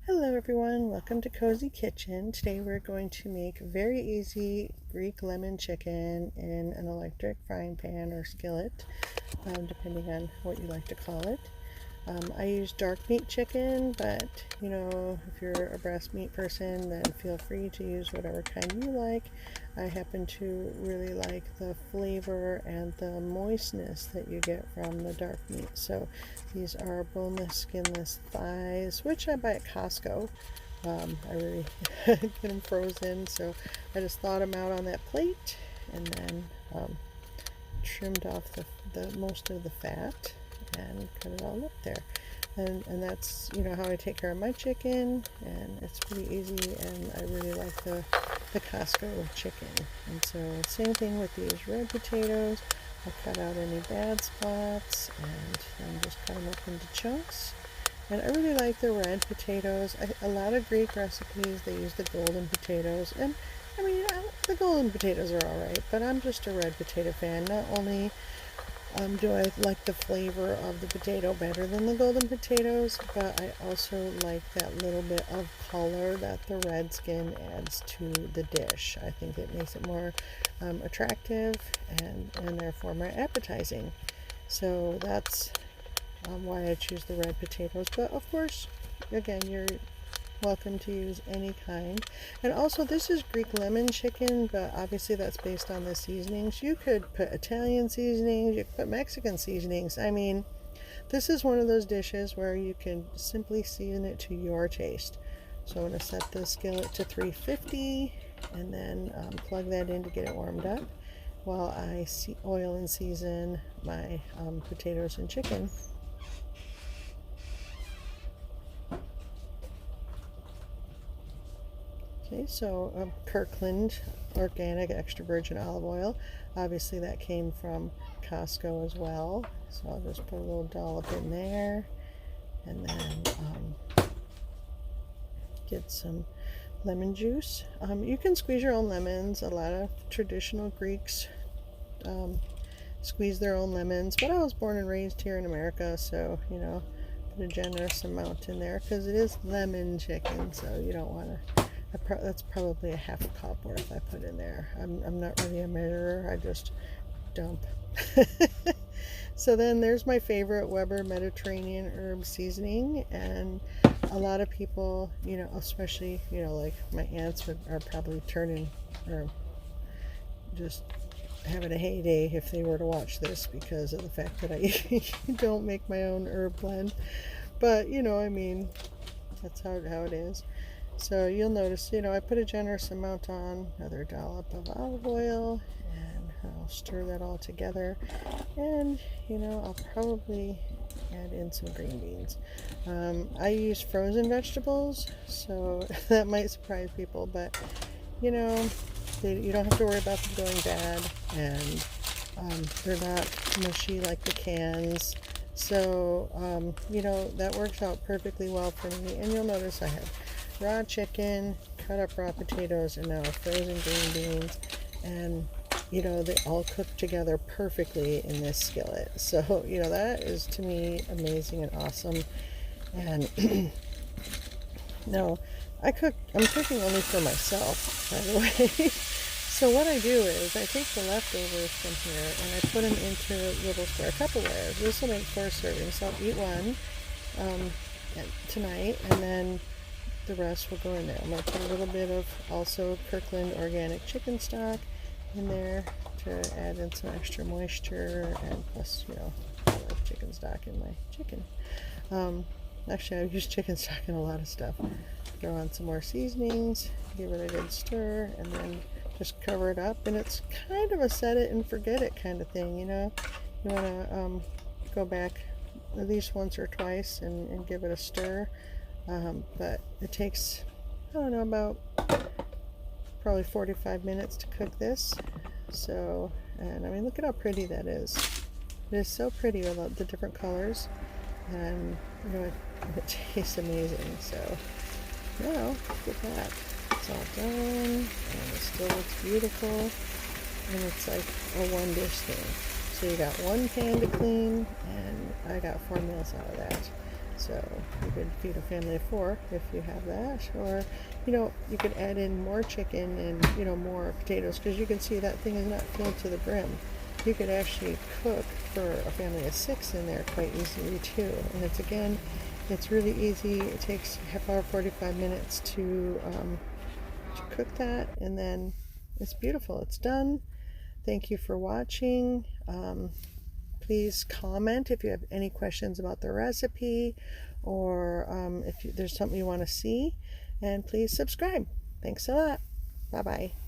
Hello everyone, welcome to Cozy Kitchen. Today we're going to make very easy Greek lemon chicken in an electric frying pan or skillet, depending on what you like to call it. I use dark meat chicken, but if you're a breast meat person, then feel free to use whatever kind you like. I happen to really like the flavor and the moistness that you get from the dark meat. So these are boneless, skinless thighs, which I buy at Costco. I really get them frozen, so I just thawed them out on that plate and then trimmed off the most of the fat and cut it all up there. And that's how I take care of my chicken, and it's pretty easy, and I really like the Costco chicken. And so same thing with these red potatoes. I cut out any bad spots and then just cut them up into chunks. And I really like the red potatoes. A lot of Greek recipes, they use the golden potatoes, and I mean, the golden potatoes are alright, but I'm just a red potato fan. Not only do I like the flavor of the potato better than the golden potatoes, but I also like that little bit of color that the red skin adds to the dish. I think it makes it more attractive and therefore more appetizing. So that's why I choose the red potatoes. But of course, again, you're welcome to use any kind. And also, this is Greek lemon chicken, but obviously that's based on the seasonings. You could put Italian seasonings, you could put Mexican seasonings. I mean, this is one of those dishes where you can simply season it to your taste. So I'm going to set the skillet to 350 and then plug that in to get it warmed up while I oil and season my potatoes and chicken. Okay, so Kirkland organic extra virgin olive oil. Obviously that came from Costco as well. So I'll just put a little dollop in there and then get some lemon juice. You can squeeze your own lemons. A lot of traditional Greeks squeeze their own lemons, but I was born and raised here in America, so put a generous amount in there because it is lemon chicken, so you don't want to. That's probably a half a cup worth I put in there. I'm not really a measurer, I just dump. So then there's my favorite Weber Mediterranean herb seasoning, and a lot of people, especially, like my aunts are probably turning or just having a heyday if they were to watch this because of the fact that I don't make my own herb blend. But, I mean, that's how it is. So you'll notice, I put a generous amount on, another dollop of olive oil, and I'll stir that all together. And, I'll probably add in some green beans. I use frozen vegetables, so that might surprise people, but, you don't have to worry about them going bad, and they're not mushy like the cans. So, that works out perfectly well for me. And you'll notice I have raw chicken, cut up raw potatoes, and now frozen green beans, and they all cook together perfectly in this skillet. So that is, to me, amazing and awesome. And no, I'm cooking only for myself, by the way. So what I do is I take the leftovers from here and I put them into little square Tupperwares. This will make 4 servings, so I'll eat one tonight, and then the rest will go in there. I'm going to put a little bit of also Kirkland organic chicken stock in there to add in some extra moisture, and plus, I like chicken stock in my chicken. Actually, I use chicken stock in a lot of stuff. Throw on some more seasonings, give it a good stir, and then just cover it up. And it's kind of a set it and forget it kind of thing, You want to go back at least once or twice and give it a stir. But it takes, I don't know, about probably 45 minutes to cook this. So, and I mean, look at how pretty that is. It is so pretty with all the different colors, and it tastes amazing. So, look at that. It's all done, and it still looks beautiful, and it's like a one dish thing. So you got one pan to clean, and I got 4 meals out of that. So you could feed a family of 4 if you have that, or you could add in more chicken and more potatoes, because you can see that thing is not filled to the brim. You could actually cook for a family of 6 in there quite easily too. And it's really easy. It takes half hour, 45 minutes to cook that, and then it's beautiful. It's done. Thank you for watching. Please comment if you have any questions about the recipe, or if there's something you want to see, and please subscribe. Thanks a lot. Bye bye.